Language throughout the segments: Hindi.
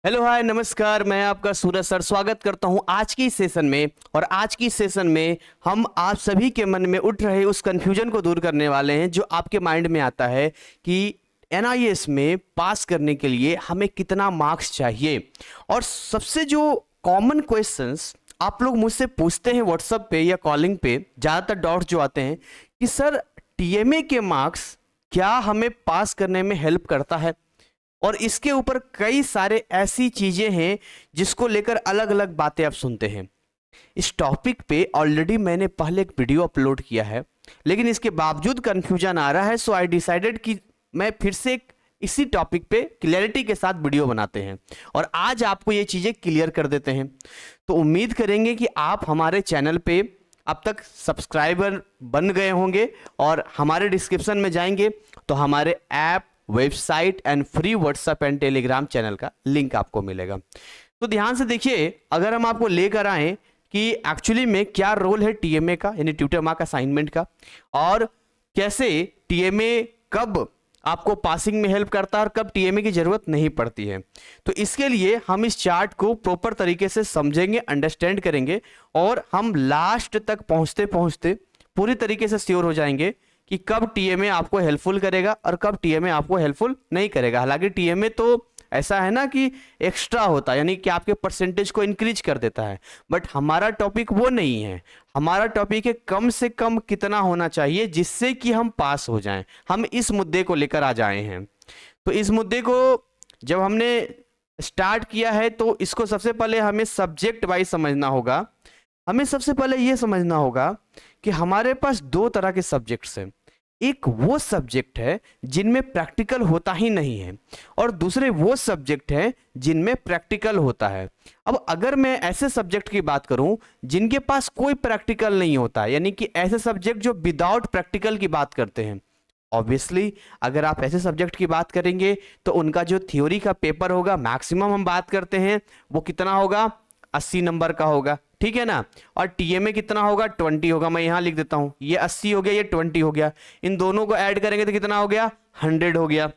हेलो हाय नमस्कार, मैं आपका सूरज सर स्वागत करता हूं आज की सेशन में। और आज की सेशन में हम आप सभी के मन में उठ रहे उस कंफ्यूजन को दूर करने वाले हैं जो आपके माइंड में आता है कि एनआईएस में पास करने के लिए हमें कितना मार्क्स चाहिए। और सबसे जो कॉमन क्वेश्चंस आप लोग मुझसे पूछते हैं व्हाट्सएप पे या कॉलिंग पे, ज़्यादातर डाउट्स जो आते हैं कि सर टीएमए के मार्क्स क्या हमें पास करने में हेल्प करता है। और इसके ऊपर कई सारे ऐसी चीजें हैं जिसको लेकर अलग अलग बातें आप सुनते हैं। इस टॉपिक पे ऑलरेडी मैंने पहले एक वीडियो अपलोड किया है, लेकिन इसके बावजूद कंफ्यूजन आ रहा है, सो आई डिसाइडेड कि मैं फिर से इसी टॉपिक पे क्लैरिटी के साथ वीडियो बनाते हैं और आज आपको ये चीजें क्लियर कर देते हैं। तो उम्मीद करेंगे कि आप हमारे चैनल पे अब तक सब्सक्राइबर बन गए होंगे और हमारे डिस्क्रिप्शन में जाएंगे तो हमारे app, website and free WhatsApp and Telegram channel का लिंक आपको मिलेगा। तो ध्यान से देखिए, अगर हम आपको लेकर आए कि एक्चुअली में क्या रोल है टीएमए का, यानी ट्यूटर मार्क असाइनमेंट का, और कैसे टीएमए कब आपको पासिंग में हेल्प करता है और कब टीएमए की जरूरत नहीं पड़ती है, तो इसके लिए हम इस चार्ट को प्रॉपर तरीके से समझेंगे, अंडरस्टैंड करेंगे और हम लास्ट तक पहुंचते पहुंचते पूरी तरीके से श्योर हो जाएंगे कि कब टीएमए आपको हेल्पफुल करेगा और कब टीएमए आपको हेल्पफुल नहीं करेगा। हालांकि टीएमए तो ऐसा है ना कि एक्स्ट्रा होता है, यानी कि आपके परसेंटेज को इंक्रीज कर देता है, बट हमारा टॉपिक वो नहीं है। हमारा टॉपिक है कम से कम कितना होना चाहिए जिससे कि हम पास हो जाएं। हम इस मुद्दे को लेकर आ जाए हैं। तो इस मुद्दे को जब हमने स्टार्ट किया है तो इसको सबसे पहले हमें सब्जेक्ट वाइज समझना होगा। हमें सबसे पहले यह समझना होगा कि हमारे पास दो तरह के सब्जेक्ट्स हैं। एक वो सब्जेक्ट है जिनमें प्रैक्टिकल होता ही नहीं है और दूसरे वो सब्जेक्ट है जिनमें प्रैक्टिकल होता है। अब अगर मैं ऐसे सब्जेक्ट की बात करूं जिनके पास कोई प्रैक्टिकल नहीं होता, यानी कि ऐसे सब्जेक्ट जो विदाउट प्रैक्टिकल की बात करते हैं, ऑब्वियसली अगर आप ऐसे सब्जेक्ट की बात करेंगे तो उनका जो थ्योरी का पेपर होगा, मैक्सिमम हम बात करते हैं वो कितना होगा, 80 नंबर का होगा, ठीक है ना। और टीएमए कितना होगा, 20 होगा। मैं यहां लिख देता हूं, ये 80 हो गया, ये 20 हो गया, इन दोनों को ऐड करेंगे तो कितना हो गया, 100 हो गया,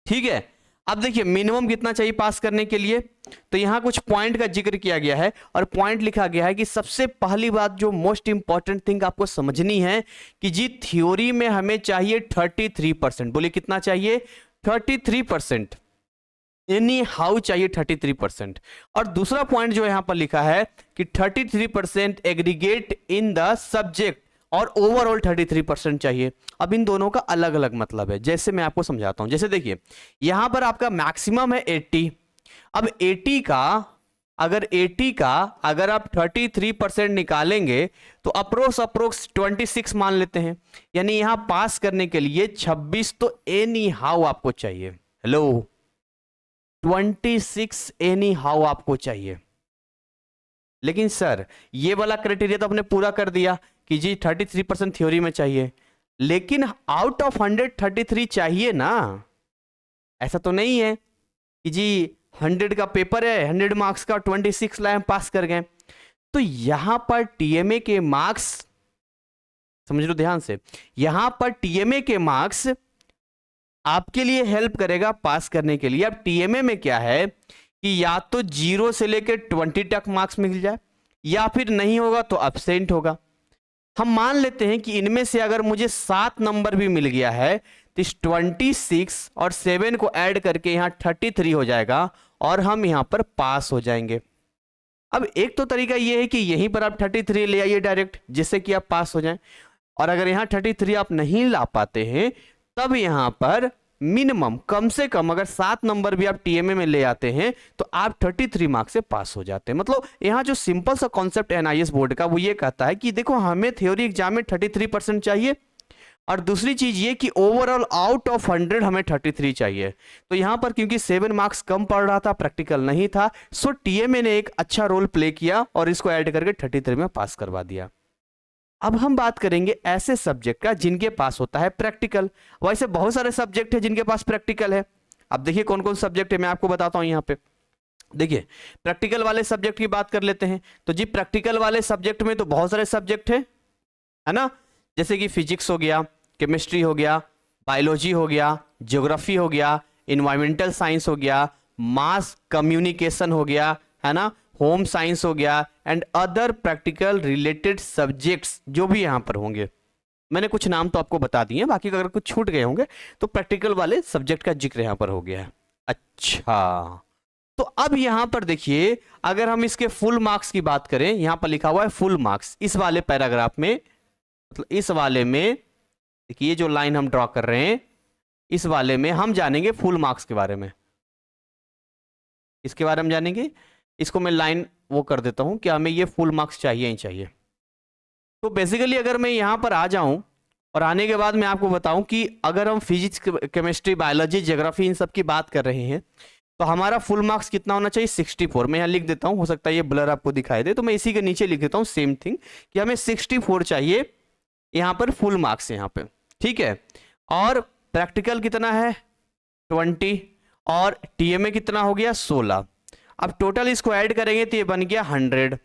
ठीक है। अब देखिए मिनिमम कितना चाहिए पास करने के लिए, तो यहां कुछ पॉइंट का जिक्र किया गया है और पॉइंट लिखा गया है कि सबसे पहली बात जो मोस्ट इंपॉर्टेंट थिंग आपको समझनी है कि जी थ्योरी में हमें चाहिए 33%। बोलिए कितना चाहिए, 33%, एनी हाउ चाहिए 33%। और दूसरा पॉइंट जो यहां पर लिखा है कि 33% एग्रीगेट इन द सब्जेक्ट और ओवरऑल 33% चाहिए। अब इन दोनों का अलग अलग मतलब है, जैसे मैं आपको समझाता हूं। जैसे देखिए यहां पर आपका मैक्सिमम है 80। अब 80 का अगर आप 33% निकालेंगे तो अप्रोक्स 26 मान लेते हैं, यानी यहां पास करने के लिए 26 तो एनी हाउ आपको चाहिए। हेलो, 26 एनी हाउ आपको चाहिए। लेकिन सर ये वाला क्राइटेरिया तो आपने पूरा कर दिया कि जी 33% थ्योरी में चाहिए, लेकिन आउट ऑफ 100 33 चाहिए ना। ऐसा तो नहीं है कि जी 100 का पेपर है, 100 मार्क्स का 26 लाए, हम पास कर गए। तो यहां पर टीएमए के मार्क्स समझ लो ध्यान से, यहां पर टीएमए के मार्क्स आपके लिए हेल्प करेगा पास करने के लिए। अब टीएमए में क्या है कि या तो 0 से लेकर 20 तक मार्क्स मिल जाए या फिर नहीं होगा तो एब्सेंट होगा। हम मान लेते हैं कि इनमें से अगर मुझे 7 नंबर भी मिल गया है तो इस 26 और 7 को ऐड करके यहां 33 हो जाएगा और हम यहां पर पास हो जाएंगे। अब एक तो तरीका यह है कि यहीं पर आप 33 ले आइए डायरेक्ट, जिससे कि आप पास हो जाएं। और अगर यहां 33 आप नहीं ला पाते हैं तब यहां पर मिनिमम कम से कम अगर 7 नंबर भी आप टीएमए में ले आते हैं तो आप 33 मार्क्स से पास हो जाते हैं। मतलब यहां जो सिंपल सा कॉन्सेप्ट एनआईएस बोर्ड का वो ये कहता है कि देखो हमें थ्योरी एग्जाम में 33% चाहिए और दूसरी चीज ये कि ओवरऑल आउट ऑफ 100 हमें 33 चाहिए। तो यहां पर क्योंकि 7 मार्क्स कम पड़ रहा था, प्रैक्टिकल नहीं था, सो टीएमए ने एक अच्छा रोल प्ले किया और इसको ऐड करके 33 में पास करवा दिया। अब हम बात करेंगे ऐसे सब्जेक्ट का जिनके पास होता है प्रैक्टिकल। वैसे बहुत सारे सब्जेक्ट है जिनके पास प्रैक्टिकल है। अब देखिए कौन कौन सब्जेक्ट है, मैं आपको बताता हूं। यहां पे देखिए प्रैक्टिकल वाले सब्जेक्ट की बात कर लेते हैं। तो जी प्रैक्टिकल वाले सब्जेक्ट में तो बहुत सारे सब्जेक्ट है ना, जैसे कि फिजिक्स हो गया, केमिस्ट्री हो गया, बायोलॉजी हो गया, ज्योग्राफी हो गया, इन्वायरमेंटल साइंस हो गया, मास कम्युनिकेशन हो गया, है ना, होम साइंस हो गया, and other practical related subjects जो भी यहाँ पर होंगे। मैंने कुछ नाम तो आपको बता दिए, बाकी अगर कुछ छूट गए होंगे तो प्रैक्टिकल वाले सब्जेक्ट का जिक्र यहाँ पर हो गया है। अच्छा, तो अब यहां पर देखिए, अगर हम इसके फुल मार्क्स की बात करें, यहां पर लिखा हुआ है फुल मार्क्स इस वाले पैराग्राफ में, मतलब इस वाले में देखिए जो लाइन हम ड्रॉ कर रहे हैं, इस वाले में हम जानेंगे फुल मार्क्स के बारे में, इसके बारे में जानेंगे। इसको मैं लाइन वो कर देता हूं कि हमें ये फुल मार्क्स चाहिए ही चाहिए। तो बेसिकली अगर मैं यहां पर आ जाऊं और आने के बाद मैं आपको बताऊं कि अगर हम फिजिक्स, केमिस्ट्री, बायोलॉजी, ज्योग्राफी इन सब की बात कर रहे हैं तो हमारा फुल मार्क्स कितना होना चाहिए, 64। मैं यहाँ लिख देता हूँ, हो सकता है ये ब्लर आपको दिखाई दे, तो मैं इसी के नीचे लिख देता हूँ सेम थिंग कि हमें 64 चाहिए यहाँ पर फुल मार्क्स यहाँ पे, ठीक है। और प्रैक्टिकल कितना है 20, और टीएमए कितना हो गया 16। अब टोटल इसको ऐड करेंगे तो ये बन गया 100।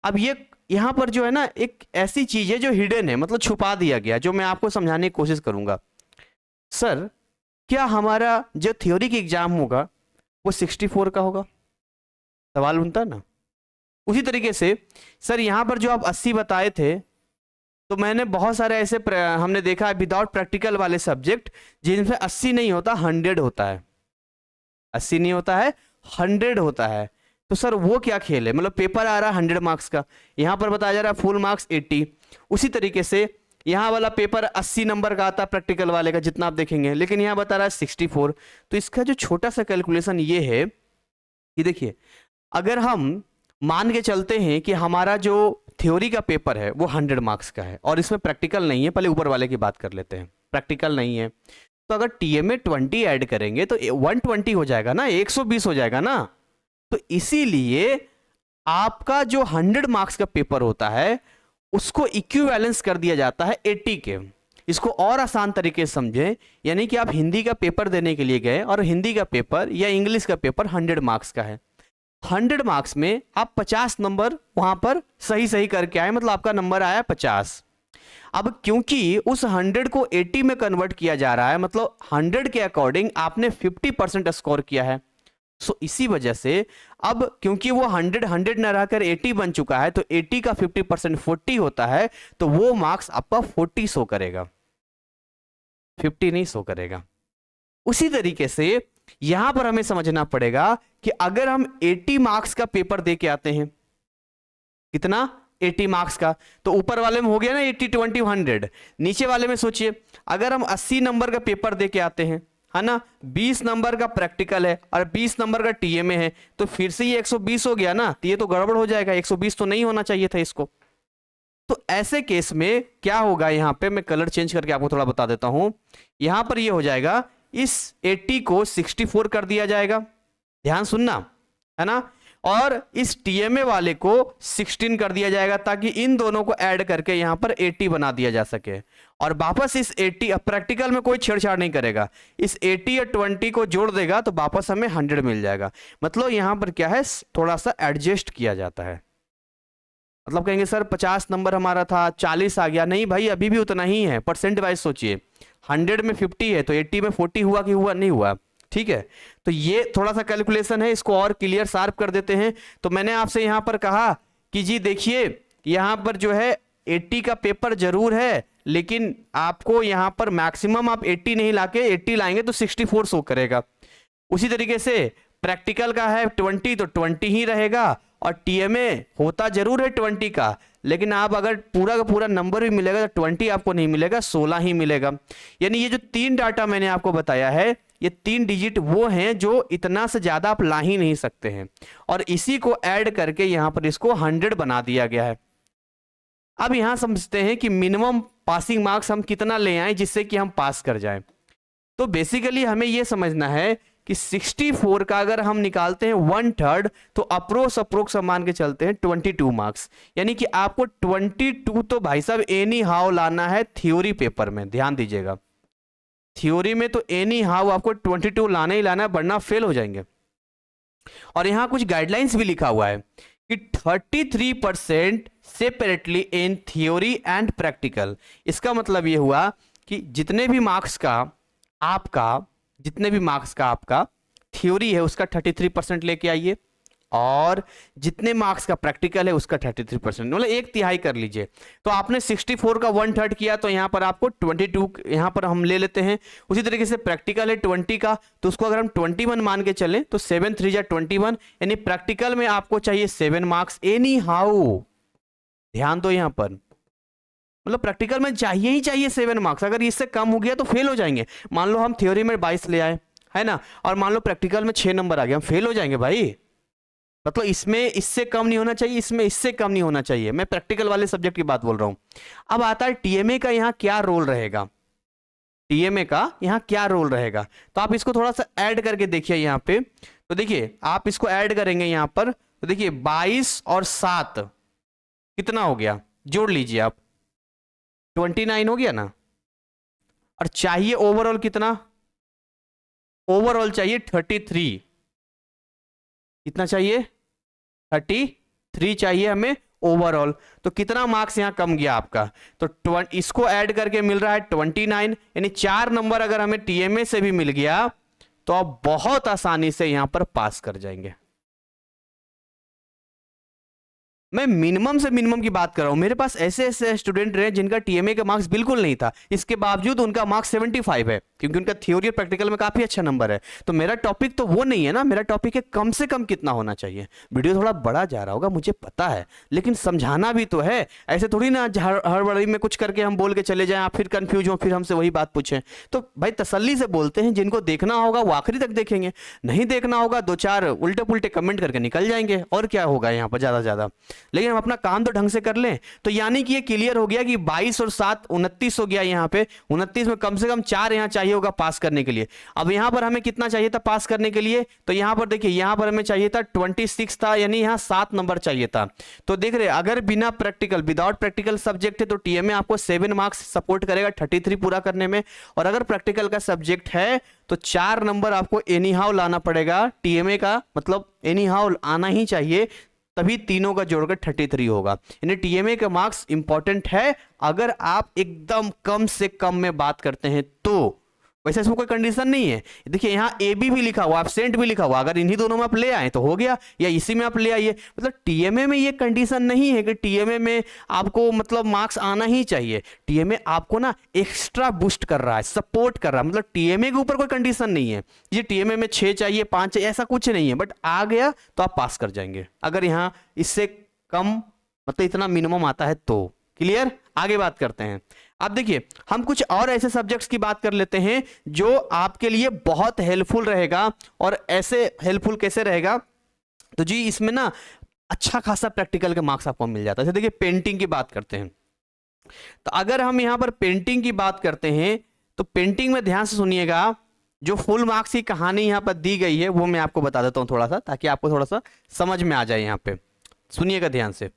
अब ये यहाँ पर जो है ना एक ऐसी चीज है जो हिडन है, मतलब छुपा दिया गया, जो मैं आपको समझाने की कोशिश करूंगा। सर क्या हमारा जो थ्योरी की एग्जाम होगा वो 64 का होगा, सवाल बनता ना। उसी तरीके से सर यहां पर जो आप 80 बताए थे, तो मैंने बहुत सारे ऐसे हमने देखा है विदाउट प्रैक्टिकल वाले सब्जेक्ट जिनमें 80 नहीं होता 100 होता है, 80 नहीं होता है 100 होता है। तो सर वो क्या खेल है, मतलब पेपर आ रहा है 100 मार्क्स का, यहां पर बताया जा रहा है फुल मार्क्स 80। उसी तरीके से यहाँ वाला पेपर 80 नंबर का आता है प्रैक्टिकल वाले का, जितना आप देखेंगे, लेकिन यहाँ बता रहा है 64। तो इसका जो छोटा सा कैलकुलेशन ये है कि देखिए, अगर हम मान के चलते हैं कि हमारा जो थ्योरी का पेपर है वो 100 मार्क्स का है और इसमें प्रैक्टिकल नहीं है, पहले ऊपर वाले की बात कर लेते हैं, प्रैक्टिकल नहीं है, तो अगर टीएमए 20 ऐड करेंगे तो 120 हो जाएगा ना, 120 हो जाएगा ना। तो इसीलिए आपका जो 100 मार्क्स का पेपर होता है उसको इक्विवेलेंस कर दिया जाता है 80 के। इसको और आसान तरीके से समझें, यानी कि आप हिंदी का पेपर देने के लिए गए और हिंदी का पेपर या इंग्लिश का पेपर 100 मार्क्स का है, 100 मार्क्स में आप 50 नंबर वहां पर सही सही करके आए, मतलब आपका नंबर आया 50। अब क्योंकि उस 100 को 80 में कन्वर्ट किया जा रहा है, मतलब 100 के अकॉर्डिंग आपने 50% स्कोर किया है। सो इसी वजह से अब क्योंकि वो 100 न रहकर 80 बन चुका है, तो 80 का 50% 40 होता है, तो वो मार्क्स आपका 40 शो करेगा, 50 नहीं शो करेगा। उसी तरीके से यहां पर हमें समझना पड़ेगा कि अगर हम 80 मार्क्स का पेपर दे के आते हैं, कितना 80 मार्क्स का, तो ऊपर वाले में हो गया ना 80 20 100, नीचे वाले में सोचिए अगर हम 80 नंबर का पेपर दे के आते हैं, है ना, 20 नंबर का प्रैक्टिकल है और 20 नंबर का टीएमए है, तो फिर से ये 120 हो गया ना, तो ये तो गड़बड़ हो जाएगा, 120 तो नहीं होना चाहिए था इसको। तो ऐसे केस में क्या होगा, यहां पे मैं कलर चेंज करके आपको थोड़ा बता देता हूं, यहां पर ये हो जाएगा, इस 80 को 64 कर दिया जाएगा, ध्यान सुनना, है ना, और इस टीएमए वाले को 16 कर दिया जाएगा, ताकि इन दोनों को ऐड करके यहां पर 80 बना दिया जा सके। और वापस इस 80, अब प्रैक्टिकल में कोई छेड़छाड़ नहीं करेगा, इस 80 या 20 को जोड़ देगा तो वापस हमें 100 मिल जाएगा। मतलब यहां पर क्या है, थोड़ा सा एडजस्ट किया जाता है। मतलब कहेंगे सर 50 नंबर हमारा था 40 आ गया, नहीं भाई अभी भी उतना ही है, परसेंट वाइज सोचिए, 100 में 50 है तो 80 में 40 हुआ कि हुआ, नहीं हुआ, ठीक है। तो ये थोड़ा सा कैलकुलेशन है, इसको और क्लियर शार्प कर देते हैं। तो मैंने आपसे यहां पर कहा कि जी देखिए यहां पर जो है 80 का पेपर जरूर है, लेकिन आपको यहां पर मैक्सिमम आप 80 नहीं लाके 80 लाएंगे तो 64 शो करेगा। उसी तरीके से प्रैक्टिकल का है 20 तो 20 ही रहेगा, और टीएमए होता जरूर है 20 का, लेकिन आप अगर पूरा का पूरा नंबर भी मिलेगा तो 20 आपको नहीं मिलेगा, 16 ही मिलेगा। यानी ये जो 3 डाटा मैंने आपको बताया है, ये 3 डिजिट वो हैं जो इतना से ज्यादा आप ला ही नहीं सकते हैं, और इसी को ऐड करके यहां पर इसको 100 बना दिया गया है। अब यहां समझते हैं कि मिनिमम पासिंग मार्क्स हम कितना ले आए जिससे कि हम पास कर जाएं। तो बेसिकली हमें यह समझना है कि 64 का अगर हम निकालते हैं 1/3, तो अप्रोक्स हम मान के चलते हैं 22 मार्क्स, यानी कि आपको 22 तो भाई साहब एनी हाउ लाना है थ्योरी पेपर में, ध्यान दीजिएगा, थ्योरी में तो एनी हाउ आपको 22 लाना ही लाना है, वरना फेल हो जाएंगे। और यहां कुछ गाइडलाइंस भी लिखा हुआ है कि 33% separately in theory and practical. इसका मतलब यह हुआ कि जितने भी मार्क्स का आपका थ्योरी है उसका 33% लेके आइए, और जितने मार्क्स का प्रैक्टिकल है उसका 33%, मतलब 1/3 कर लीजिए। तो आपने 64 का 1/3 किया, तो यहां पर आपको 22 यहां पर हम ले लेते हैं। उसी तरीके से प्रैक्टिकल है 20 का, तो उसको अगर हम 21 मान के चलें तो 7 3 जा 21, यानी प्रैक्टिकल में आपको चाहिए 7 मार्क्स एनी हाउ। ध्यान दो यहां पर, मतलब प्रैक्टिकल में चाहिए ही चाहिए 7 मार्क्स। अगर इससे कम हो गया तो फेल हो जाएंगे। मान लो हम थ्योरी में 22 ले आए, है ना, और मान लो प्रैक्टिकल में 6 नंबर आ गया, हम फेल हो जाएंगे भाई। मतलब इसमें इससे कम नहीं होना चाहिए, इसमें इससे कम नहीं होना चाहिए। मैं प्रैक्टिकल वाले सब्जेक्ट की बात बोल रहा हूं। अब आता है टीएमए का यहाँ क्या रोल रहेगा, टीएमए का यहाँ क्या रोल रहेगा। तो आप इसको थोड़ा सा ऐड करके देखिए यहाँ पे। तो देखिए आप इसको ऐड करेंगे यहाँ पर, तो देखिए 22 और 7 कितना हो गया, जोड़ लीजिए आप, 29 हो गया ना। और चाहिए ओवरऑल कितना, ओवरऑल चाहिए 33। कितना चाहिए, 33 चाहिए हमें ओवरऑल। तो कितना मार्क्स यहां कम गया आपका, तो इसको ऐड करके मिल रहा है 29, यानी 4 नंबर अगर हमें टीएमए से भी मिल गया तो आप बहुत आसानी से यहां पर पास कर जाएंगे। मैं मिनिमम से मिनिमम की बात कर रहा हूं। मेरे पास ऐसे ऐसे स्टूडेंट रहे जिनका टीएमए का मार्क्स बिल्कुल नहीं था, इसके बावजूद उनका मार्क्स 75 है, क्योंकि उनका थ्योरी और प्रैक्टिकल में काफी अच्छा नंबर है। तो मेरा टॉपिक तो वो नहीं है ना, मेरा टॉपिक है कम से कम कितना होना चाहिए। वीडियो थोड़ा बड़ा जा रहा होगा मुझे पता है, लेकिन समझाना भी तो है। ऐसे थोड़ी ना हड़बड़ी में कुछ करके हम बोल के चले जाएं, आप फिर कंफ्यूज हो, फिर हमसे वही बात पूछें। तो भाई तसल्ली से बोलते हैं, जिनको देखना होगा वो आखिरी तक देखेंगे, नहीं देखना होगा 2-4 उल्टे पुल्टे कमेंट करके निकल जाएंगे, और क्या होगा यहाँ पर ज्यादा से ज्यादा। लेकिन हम अपना काम तो ढंग से कर लें। तो यानी कि ये क्लियर हो गया कि 22 और 7 29 हो गया। यहाँ पे 29 में कम से कम 4 यहाँ चाहिए होगा पास करने के लिए। अब यहाँ पर हमें कितना चाहिए था पास करने के लिए, तो यहाँ पर देखिए यहाँ पर हमें चाहिए था 26 था, यानी यहाँ 7 नंबर चाहिए था। तो देख रहे अगर बिना प्रैक्टिकल, विदाउट प्रैक्टिकल सब्जेक्ट है तो टीएमए आपको 7 मार्क्स सपोर्ट करेगा 33 पूरा करने में। और अगर प्रैक्टिकल का सब्जेक्ट है तो 4 नंबर आपको एनी हाउ लाना पड़ेगा टीएमए का, मतलब एनी हाउ आना ही चाहिए, तभी तीनों का जोड़कर 33 होगा। यानी टीएमए का मार्क्स इंपॉर्टेंट है अगर आप एकदम कम से कम में बात करते हैं तो। वैसे इसमें कोई कंडीशन नहीं है। देखिए यहाँ ए बी भी लिखा हुआ, एब्सेंट भी लिखा हुआ, अगर इन्हीं दोनों में आप ले आए तो हो गया, या इसी में आप ले आइए। मतलब टीएमए में ये कंडीशन नहीं है कि टीएमए में आपको मतलब मार्क्स आना ही चाहिए। टीएमए आपको ना एक्स्ट्रा बूस्ट कर रहा है, सपोर्ट कर रहा है। मतलब टीएमए के ऊपर कोई कंडीशन नहीं है ये टीएमए में 6 चाहिए 5 चाहिए, ऐसा कुछ नहीं है। बट आ गया तो आप पास कर जाएंगे, अगर यहाँ इससे कम मतलब इतना मिनिमम आता है तो। क्लियर, आगे बात करते हैं। अब देखिए हम कुछ और ऐसे सब्जेक्ट्स की बात कर लेते हैं जो आपके लिए बहुत हेल्पफुल रहेगा। और ऐसे हेल्पफुल कैसे रहेगा, तो जी इसमें ना अच्छा खासा प्रैक्टिकल के मार्क्स आपको मिल जाता है। जैसे देखिए पेंटिंग की बात करते हैं, तो अगर हम यहां पर पेंटिंग की बात करते हैं तो पेंटिंग में ध्यान से सुनिएगा, जो फुल मार्क्स की कहानी यहां पर दी गई है वो मैं आपको बता देता हूं थोड़ा सा, ताकि आपको थोड़ा सा समझ में आ जाए। यहां पे सुनिएगा ध्यान से,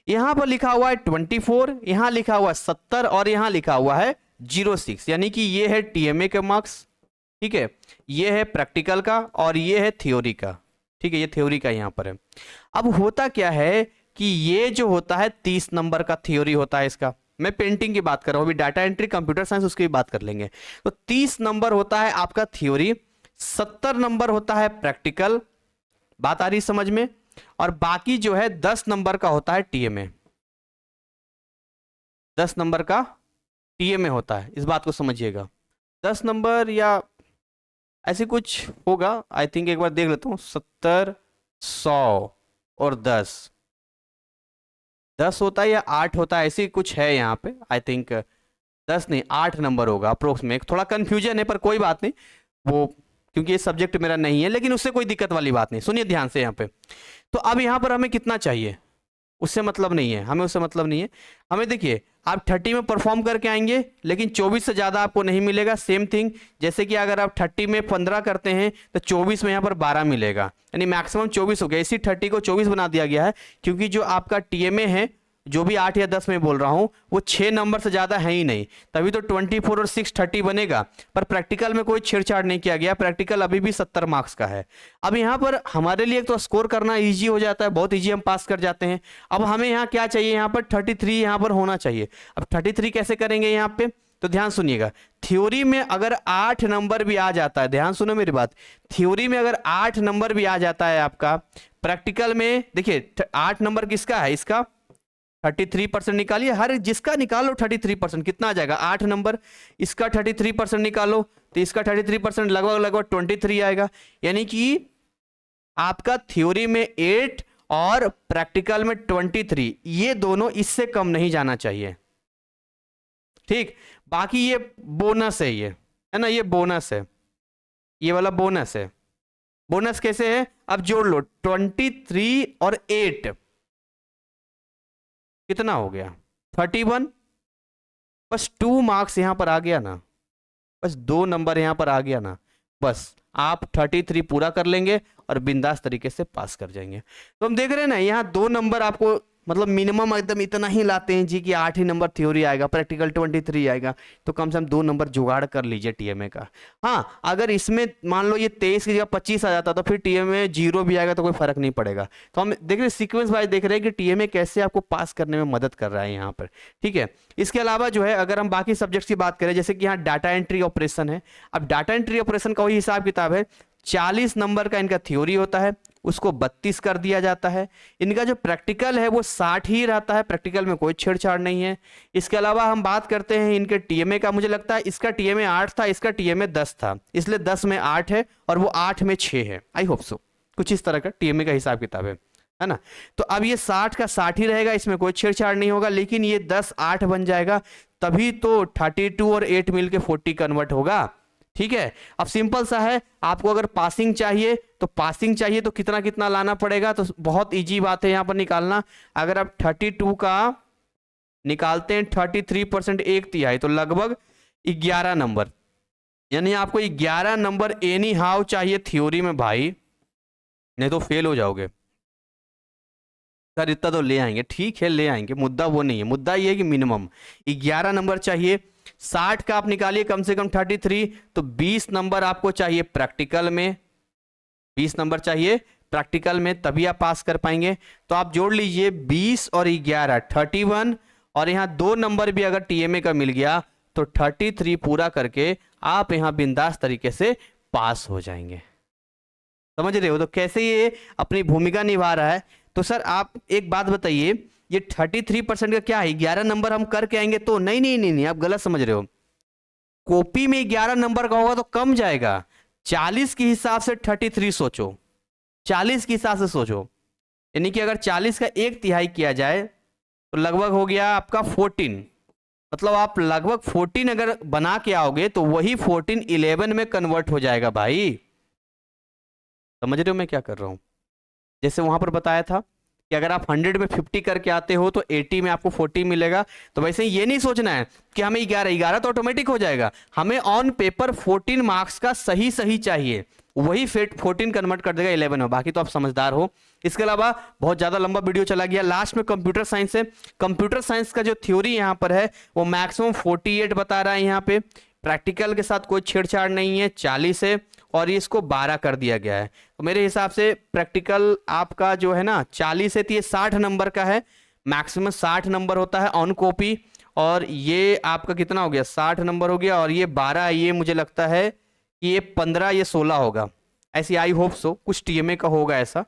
यहां पर लिखा हुआ है 24, यहां लिखा हुआ है 70 और यहां लिखा हुआ है 06, यानी कि ये है टीएमए के मार्क्स, ठीक है, ये है प्रैक्टिकल का और ये है थ्योरी का, ठीक है, ये थ्योरी का यहां पर है। अब होता क्या है कि ये जो होता है 30 नंबर का थ्योरी होता है इसका। मैं पेंटिंग की बात कर रहा हूं, अभी डाटा एंट्री कंप्यूटर साइंस उसकी भी बात कर लेंगे। तो 30 नंबर होता है आपका थ्योरी, 70 नंबर होता है प्रैक्टिकल, बात आ रही समझ में, और बाकी जो है 10 नंबर का होता है टीएमए, 10 नंबर का टीएमए होता है। इस बात को समझिएगा, 10 नंबर या ऐसे कुछ होगा, आई थिंक एक बार देख लेता हूं, 70 100 और 10 होता है या 8 होता है, ऐसी कुछ है यहाँ पे। आई थिंक 10 नहीं 8 नंबर होगा अप्रोक्स में, थोड़ा कंफ्यूजन है पर कोई बात नहीं, वो क्योंकि ये सब्जेक्ट मेरा नहीं है, लेकिन उससे कोई दिक्कत वाली बात नहीं। सुनिए ध्यान से यहाँ पे, तो अब यहाँ पर हमें कितना चाहिए उससे मतलब नहीं है, हमें उससे मतलब नहीं है। हमें देखिए आप 30 में परफॉर्म करके आएंगे, लेकिन 24 से ज़्यादा आपको नहीं मिलेगा। सेम थिंग, जैसे कि अगर आप 30 में 15 करते हैं तो 24 में यहाँ पर 12 मिलेगा, यानी मैक्सिमम 24 हो गया। इसी 30 को 24 बना दिया गया है, क्योंकि जो आपका टीएमए है, जो भी 8 या 10 में बोल रहा हूं, वो 6 नंबर से ज़्यादा है ही नहीं, तभी तो 24 और 6 30 बनेगा। पर प्रैक्टिकल में कोई छेड़छाड़ नहीं किया गया, प्रैक्टिकल अभी भी 70 मार्क्स का है। अब यहाँ पर हमारे लिए तो स्कोर करना ईजी हो जाता है, बहुत ईजी, हम पास कर जाते हैं। अब हमें यहाँ क्या चाहिए, यहाँ पर 33 यहाँ पर होना चाहिए। अब 33 कैसे करेंगे, यहाँ पे तो ध्यान सुनिएगा, थ्योरी में अगर 8 नंबर भी आ जाता है, ध्यान सुनो मेरी बात, थ्योरी में अगर 8 नंबर भी आ जाता है आपका, प्रैक्टिकल में देखिए 8 नंबर किसका है, इसका 33% निकालिए, हर जिसका निकालो 33%, कितना आ जाएगा 8 नंबर, इसका 33% निकालो तो इसका 33% लगभग लगभग 23 आएगा। यानी कि आपका थ्योरी में 8 और प्रैक्टिकल में 23, ये दोनों इससे कम नहीं जाना चाहिए, ठीक। बाकी ये बोनस है, ये है ना, ये बोनस है, ये वाला बोनस है। बोनस कैसे है, अब जोड़ लो 23 और 8 कितना हो गया 31, बस 2 मार्क्स यहां पर आ गया ना, बस 2 नंबर यहां पर आ गया ना, बस आप 33 पूरा कर लेंगे और बिंदास तरीके से पास कर जाएंगे। तो हम देख रहे हैं ना, यहाँ 2 नंबर आपको मतलब मिनिमम एकदम इतना ही लाते हैं जी कि 8 ही नंबर थ्योरी आएगा, प्रैक्टिकल 23 आएगा, तो कम से कम 2 नंबर जुगाड़ कर लीजिए टीएमए का। हाँ, अगर इसमें मान लो ये 23 की जगह 25 आ जाता तो फिर टीएमए 0 भी आएगा तो कोई फर्क नहीं पड़ेगा। तो हम देख रहे हैं सीक्वेंस वाइज देख रहे हैं कि टीएमए कैसे आपको पास करने में मदद कर रहा है यहाँ पर, ठीक है। इसके अलावा जो है अगर हम बाकी सब्जेक्ट्स की बात करें, जैसे कि यहाँ डाटा एंट्री ऑपरेशन है, अब डाटा एंट्री ऑपरेशन का वही हिसाब किताब है, 40 नंबर का इनका थ्योरी होता है, उसको 32 कर दिया जाता है। इनका जो प्रैक्टिकल है वो 60 ही रहता है, प्रैक्टिकल में कोई छेड़छाड़ नहीं है। इसके अलावा हम बात करते हैं इनके टीएमए का, मुझे लगता है इसका टीएमए 8 था, इसका टीएमए 10 था, इसलिए 10 में 8 है और वो 8 में 6 है, आई होप सो, कुछ इस तरह का टीएमए का हिसाब किताब है ना। तो अब ये 60 का 60 ही रहेगा, इसमें कोई छेड़छाड़ नहीं होगा, लेकिन ये 10 8 बन जाएगा, तभी तो 32 और 8 मिलके 40 कन्वर्ट होगा, ठीक है। अब सिंपल सा है, आपको अगर पासिंग चाहिए तो कितना कितना लाना पड़ेगा, तो बहुत इजी बात है यहां पर निकालना। अगर आप 32 का निकालते हैं 33% 1/3 तो लगभग 11 नंबर, यानी आपको 11 नंबर एनी हाउ चाहिए थ्योरी में भाई, नहीं तो फेल हो जाओगे। सर इतना तो ले आएंगे, ठीक है ले आएंगे, मुद्दा वो नहीं है, मुद्दा ये है कि मिनिमम 11 नंबर चाहिए। 60 का आप निकालिए कम से कम 33, तो 20 नंबर आपको चाहिए प्रैक्टिकल में, 20 नंबर चाहिए प्रैक्टिकल में, तभी आप पास कर पाएंगे। तो आप जोड़ लीजिए 20 और 11 31, और यहाँ 2 नंबर भी अगर टीएमए का मिल गया तो 33 पूरा करके आप यहाँ बिंदास तरीके से पास हो जाएंगे। समझ रहे हो तो कैसे ये अपनी भूमिका निभा रहा है। तो सर आप एक बात बताइए, ये 33% का क्या है, 11 नंबर हम करके आएंगे तो? नहीं नहीं नहीं नहीं, आप गलत समझ रहे हो। कॉपी में 11 नंबर का होगा तो कम जाएगा, 40 के हिसाब से 33 सोचो, 40 के हिसाब से सोचो, यानी कि अगर 40 का 1/3 किया जाए तो लगभग हो गया आपका 14, मतलब आप लगभग 14 अगर बना के आओगे तो वही 14 11 में कन्वर्ट हो जाएगा भाई। समझ रहे हो मैं क्या कर रहा हूं? जैसे वहां पर बताया था कि अगर आप 100 में 50 करके आते हो तो 80 में आपको 40 मिलेगा, तो वैसे ये नहीं सोचना है कि हमें 11 तो ऑटोमेटिक हो जाएगा, हमें ऑन पेपर 14 मार्क्स का सही सही चाहिए, वही 14 कन्वर्ट कर देगा 11 में, बाकी तो आप समझदार हो। इसके अलावा बहुत ज्यादा लंबा वीडियो चला गया, लास्ट में कंप्यूटर साइंस है। कंप्यूटर साइंस का जो थ्योरी यहाँ पर है वो मैक्सिमम 48 बता रहा है, यहाँ पे प्रैक्टिकल के साथ कोई छेड़छाड़ नहीं है, 40 है और इसको 12 कर दिया गया है। तो मेरे हिसाब से प्रैक्टिकल आपका जो है ना 40 है तो ये 60 नंबर का है, मैक्सिमम 60 नंबर होता है ऑन कॉपी, और ये आपका कितना हो गया 60 नंबर हो गया, और ये 12, ये मुझे लगता है कि ये 15 ये 16 होगा, ऐसी आई होप सो, कुछ टीएमए का होगा ऐसा।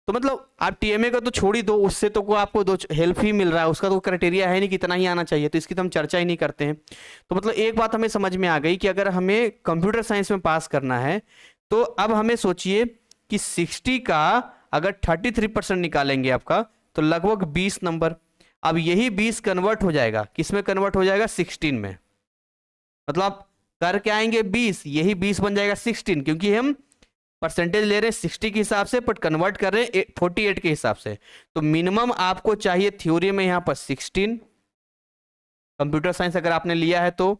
तो मतलब आप टीएमए का तो छोड़ ही दो, उससे तो को आपको दो हेल्प ही मिल रहा है, उसका तो क्राइटेरिया है नहीं कितना ही आना चाहिए, तो इसकी तो हम चर्चा ही नहीं करते हैं। तो मतलब एक बात हमें समझ में आ गई कि अगर हमें कंप्यूटर साइंस में पास करना है तो अब हमें सोचिए कि 60 का अगर 33% निकालेंगे आपका तो लगभग 20 नंबर, अब यही 20 कन्वर्ट हो जाएगा, किस में कन्वर्ट हो जाएगा 16 में, मतलब आप करके आएंगे 20, यही 20 बन जाएगा 16, क्योंकि हम परसेंटेज ले रहे हैं 60 के हिसाब से बट कन्वर्ट कर रहे हैं 48 के हिसाब से। तो मिनिमम आपको चाहिए थ्योरी में यहाँ पर 16, कंप्यूटर साइंस अगर आपने लिया है तो।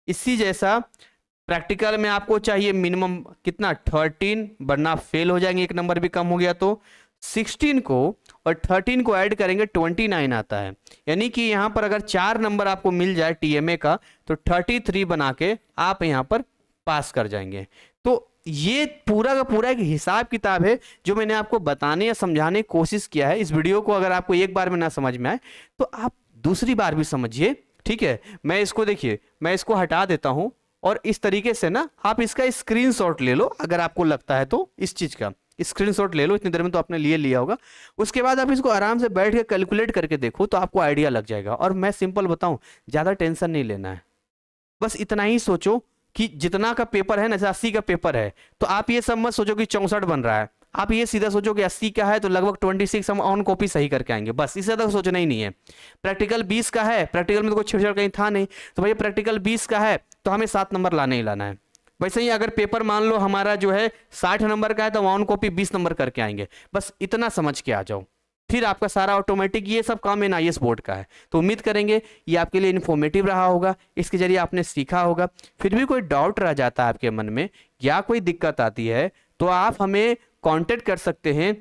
इसी जैसा प्रैक्टिकल में आपको चाहिए मिनिमम कितना 13, वरना फेल हो जाएंगे, एक नंबर भी कम हो गया तो। 16 को और 13 को ऐड करेंगे 29 आता है, यानी कि यहाँ पर अगर 4 नंबर आपको मिल जाए टीएमए का तो 33 बना के आप यहाँ पर पास कर जाएंगे। तो ये पूरा का पूरा एक हिसाब किताब है जो मैंने आपको बताने या समझाने की कोशिश किया है। इस वीडियो को अगर आपको एक बार में ना समझ में आए तो आप दूसरी बार भी समझिए, ठीक है, मैं इसको देखिए, मैं इसको हटा देता हूं और इस तरीके से ना आप इसका स्क्रीनशॉट ले लो, अगर आपको लगता है तो इस चीज का स्क्रीनशॉट ले लो। इतनी देर में तो आपने लिया होगा। उसके बाद आप इसको आराम से बैठ के कैलकुलेट करके देखो तो आपको आइडिया लग जाएगा। और मैं सिंपल बताऊं, ज्यादा टेंशन नहीं लेना है, बस इतना ही सोचो कि जितना का पेपर है ना, जैसे 80 का पेपर है, तो आप ये सब मत सोचो कि 64 बन रहा है, आप ये सीधा सोचो कि 80 का है तो लगभग 26 हम ऑन कॉपी सही करके आएंगे, बस इससे ज्यादा सोचना ही नहीं है। प्रैक्टिकल 20 का है, प्रैक्टिकल में तो कोई छेड़छाड़ कहीं था नहीं, तो भैया प्रैक्टिकल 20 का है तो हमें 7 नंबर लाने ही लाना है। वैसे ही अगर पेपर मान लो हमारा जो है 60 नंबर का है तो ऑन कॉपी 20 नंबर करके आएंगे, बस इतना समझ के आ जाओ, फिर आपका सारा ऑटोमेटिक ये सब काम एनआईएएस बोर्ड का है। तो उम्मीद करेंगे ये आपके लिए इन्फॉर्मेटिव रहा होगा, इसके जरिए आपने सीखा होगा। फिर भी कोई डाउट रह जाता है आपके मन में या कोई दिक्कत आती है तो आप हमें कांटेक्ट कर सकते हैं।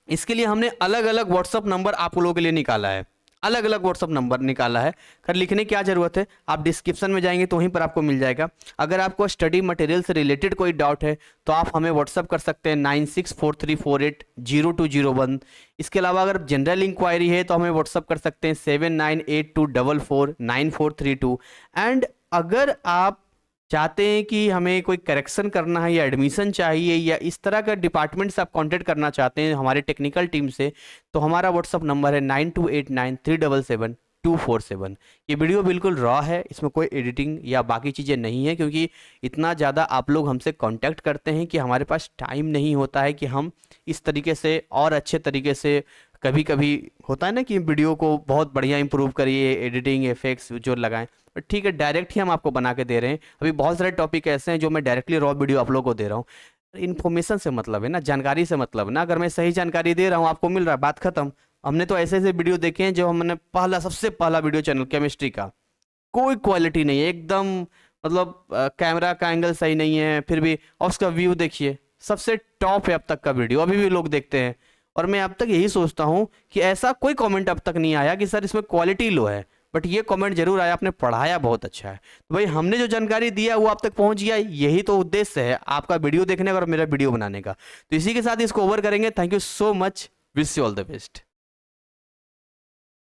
इसके लिए हमने अलग अलग व्हाट्सअप नंबर आप लोगों के लिए निकाला है, अलग अलग व्हाट्सअप नंबर निकाला है। खैर लिखने की क्या जरूरत है, आप डिस्क्रिप्शन में जाएंगे तो वहीं पर आपको मिल जाएगा। अगर आपको स्टडी मटेरियल से रिलेटेड कोई डाउट है तो आप हमें व्हाट्सअप कर सकते हैं 9643480201। इसके अलावा अगर जनरल इंक्वायरी है तो हमें व्हाट्सअप कर सकते हैं 7982449432। एंड अगर आप चाहते हैं कि हमें कोई करेक्शन करना है या एडमिशन चाहिए या इस तरह का डिपार्टमेंट से आप कांटेक्ट करना चाहते हैं हमारे टेक्निकल टीम से, तो हमारा व्हाट्सअप नंबर है 9289377247। ये वीडियो बिल्कुल रॉ है, इसमें कोई एडिटिंग या बाकी चीज़ें नहीं है, क्योंकि इतना ज़्यादा आप लोग हमसे कांटेक्ट करते हैं कि हमारे पास टाइम नहीं होता है कि हम इस तरीके से और अच्छे तरीके से, कभी कभी होता है ना कि वीडियो को बहुत बढ़िया इंप्रूव करिए, एडिटिंग इफेक्ट्स जो लगाएं, बट ठीक है डायरेक्ट ही हम आपको बना के दे रहे हैं। अभी बहुत सारे टॉपिक ऐसे हैं जो मैं डायरेक्टली रॉ वीडियो आप लोगों को दे रहा हूँ। इन्फॉर्मेशन से मतलब है ना, जानकारी से मतलब ना, अगर मैं सही जानकारी दे रहा हूँ आपको मिल रहा है, बात खत्म। हमने तो ऐसे ऐसे वीडियो देखे हैं जो हमने सबसे पहला वीडियो चैनल केमिस्ट्री का, कोई क्वालिटी नहीं है एकदम, मतलब कैमरा का एंगल सही नहीं है, फिर भी और उसका व्यू देखिए सबसे टॉप है अब तक का वीडियो, अभी भी लोग देखते हैं। और मैं अब तक यही सोचता हूँ कि ऐसा कोई कमेंट अब तक नहीं आया कि सर इसमें क्वालिटी लो है, बट ये कमेंट जरूर आया आपने पढ़ाया बहुत अच्छा है। तो भाई हमने जो जानकारी दिया वो आप तक पहुंच गया, यही तो उद्देश्य है आपका वीडियो देखने का और मेरा वीडियो बनाने का। तो इसी के साथ इसको ओवर करेंगे। Thank you so much, wish you all the best.